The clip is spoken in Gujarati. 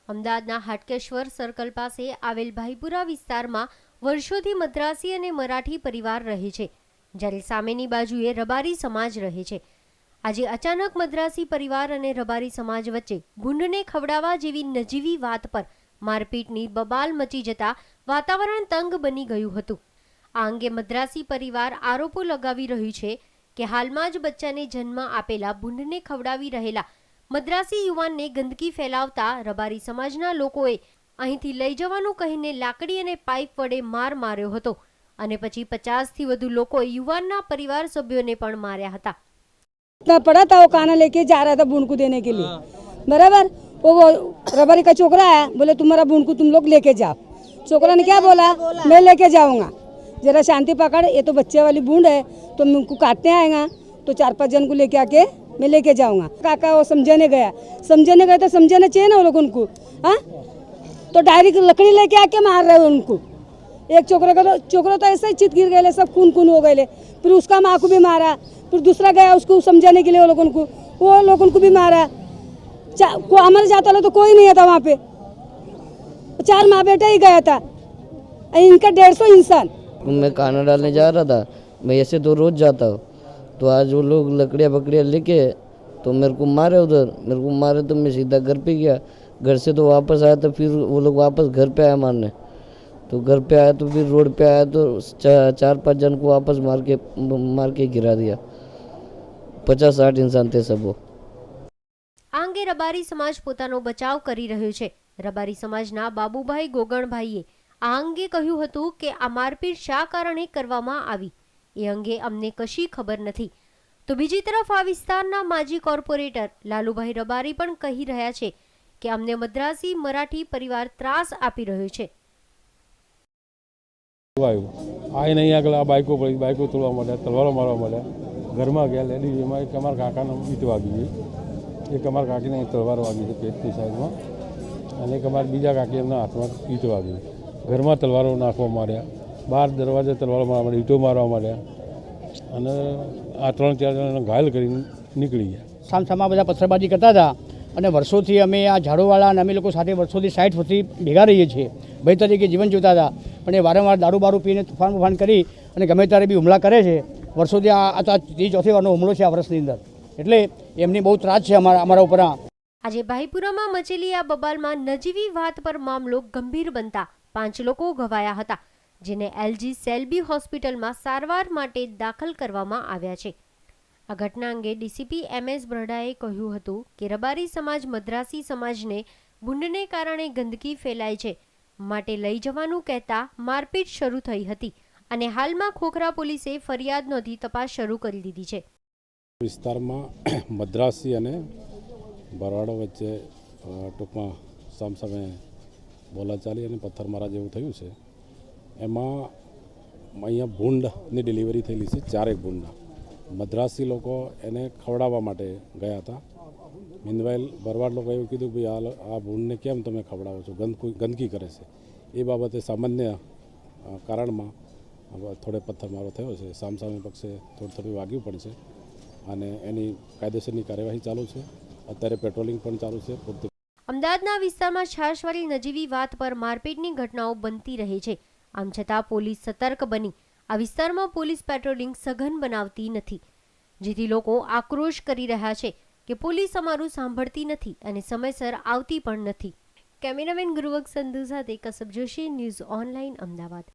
અમદાવાદના હાટકેશ્વર સર્કલ પાસે આવેલ ભાઈપુરા વિસ્તારમાં વર્ષોથી મદ્રાસી અને મરાઠી પરિવાર રહે છે, જ્યારે સામેની બાજુએ રબારી સમાજ રહે છે. આજે અચાનક મદ્રાસી પરિવાર અને રબારી સમાજ વચ્ચે ભૂંડને ખવડાવવા જેવી નજીવી વાત પર મારપીટની બબાલ મચી જતા વાતાવરણ તંગ બની ગયું હતું. આ અંગે મદ્રાસી પરિવાર આરોપો લગાવી રહ્યું છે કે હાલમાં જ બચ્ચાને જન્મ આપેલા ભૂંડને ખવડાવી રહેલા મદ્રાસી યુવાનને ગંદકી ફેલાવતા રબારી સમાજના લોકોએ અહીંથી લઈ જવાનું કહીને લાકડી અને પાઇપ વડે માર માર્યો હતો અને પછી 50થી વધુ લોકોએ યુવાનના પરિવાર સભ્યોને પણ માર્યા હતા. पड़ा था वो खाना लेके जा रहा था बूंद को देने के लिए, बराबर. वो रबारी का छोकरा आया, बोले तुम्हारा बूंद को तुम लोग लेके जाओ. छोकरा ने क्या बोला, मैं लेके जाऊंगा. जरा शांति पकड़, ये तो बच्चे वाली बूंद है तो मैं उनको काटने आएगा तो 4-5 जन को लेके आके मैं लेके जाऊंगा. काका वो समझाने गया तो समझाना चाहिए ना वो लोग उनको. हाँ, तो डायरेक्ट लकड़ी लेके आके मार रहे उनको. एक छोकरा तो ऐसे ही चित गिर गए, सब खून हो गए. फिर उसका माँ को भी मारा. फिर दूसरा गया उसको समझाने के लिए, वो लोगों को भी मारा. हमारे जाता तो कोई नहीं था वहाँ पे, 4 माँ बेटा ही गया था, इनका 150 इंसान. मैं खाना डालने जा रहा था, मैं ऐसे तो रोज जाता हूँ. तो आज वो लोग लकड़ियाँ बकड़ियाँ लेके तो मेरे को मारे तो मैं सीधा घर पे गया. घर से तो वापस आया तो फिर वो लोग वापस घर पे आया मारने. तो घर पे आया तो फिर रोड पे आया तो 4-5 जन को वापस मार के गिरा दिया. 50-60 इंसान थे सब. આ અંગે રબારી સમાજ પોતાનો બચાવ કરી રહ્યો છે. રબારી સમાજના બાબુભાઈ ગોગણભાઈએ આ અંગે કહ્યું હતું કે આ મારપીટ શા કારણે કરવામાં આવી એ અંગે અમને કશી ખબર નથી. તો બીજી તરફ આ વિસ્તારના માજી કોર્પોરેટર લાલુભાઈ રબારી પણ કહી રહ્યા છે કે અમને મદ્રાસી મરાઠી પરિવાર ત્રાસ આપી રહ્યો છે. આવીને અહીં આગળ આ બાઈકો તોડવા માંડ્યા, તલવારો મારવા માંડ્યા. ઘરમાં ગયા લેડીઝ, એમાં એક અમારા કાકાને ઈંટ વાગી ગઈ, એક અમારા કાકીને તલવાર વાગી છે પેટની સાઈડમાં, અને એક અમારા બીજા કાકી એમના હાથમાં ઈંટ વાગી. ઘરમાં તલવારો નાખવા માંડ્યા, બહાર દરવાજે તલવારો મારવા માંડ્યા, ઈંટો મારવા માંડ્યા, અને આ 3-4 જણાને ઘાયલ કરીને નીકળી ગયા. સામસામા બધા પથ્થરબાજી કરતા હતા અને વર્ષોથી અમે આ ઝાડુવાળા અને અમે લોકો સાથે વર્ષોથી 60 વર્ષથી ભેગા રહીએ છીએ, ભાઈ તરીકે જીવન જીવતા હતા. પણ એ વારંવાર દારૂ પીને તોફાન કરી અને ગમે ત્યારે બી હુમલા કરે છે. વર્ષોથી આ 3-4 વારનો હુમલો છે આ વર્ષની અંદર, એટલે એમની બહુ ત્રાસ છે અમારા ઉપર. આજે ભાઈપુરામાં મચેલી આ બબાલમાં નજીવી વાત પર મામલો ગંભીર બનતા 5 લોકો ઘવાયા હતા, જેને એલજી સેલ્બી હોસ્પિટલમાં સારવાર માટે દાખલ કરવામાં આવ્યા છે. આ ઘટના અંગે ડીસીપી MS બ્રડાએ કહ્યું હતું કે રબારી સમાજ મદ્રાસી સમાજને ભૂંડને કારણે ગંદકી ફેલાય છે માટે લઈ જવાનું કહેતા મારપીટ શરૂ થઈ હતી અને હાલમાં ખોખરા પોલીસે ફરિયાદ નોંધી તપાસ શરૂ કરી દીધી છે. વિસ્તારમાં મદ્રાસી અને ભરવાડો વચ્ચે ટૂંકમાં સામસામે બોલાચાલી અને પથ્થરમારા જેવું થયું છે. એમાં અહીંયા ભૂંડની ડિલિવરી થયેલી છે, 4 ભૂંડના. મદ્રાસી લોકો એને ખવડાવવા માટે ગયા હતા. મીનવાઇલ ભરવાડ લોકો એવું કીધું કે ભાઈ આ ભૂંડને કેમ તમે ખવડાવો છો, ગંદકી કરે છે. એ બાબતે સામાન્ય કારણમાં થોડે પથ્થરમારો થયો છે. સામસામે પક્ષે થોડું વાગ્યું પણ છે અને એની કાયદેસરની કાર્યવાહી ચાલુ છે. અત્યારે પેટ્રોલિંગ પણ ચાલુ છે. અમદાવાદના વિસ્તારમાં છાશવાળી નજીવી વાત પર મારપીટની ઘટનાઓ બનતી રહે છે. આમ છતાં પોલીસ સતર્ક બની આ વિસ્તારમાં પોલીસ પેટ્રોલિંગ સઘન બનાવતી નથી, જેથી લોકો આક્રોશ કરી રહ્યા છે કે પોલીસ અમારું સાંભળતી નથી અને સમયસર આવતી પણ નથી. કેમેરામેન ગુરુવક સંધુ સાથે કસબ જોશી, ન્યૂઝ ઓનલાઈન, અમદાવાદ.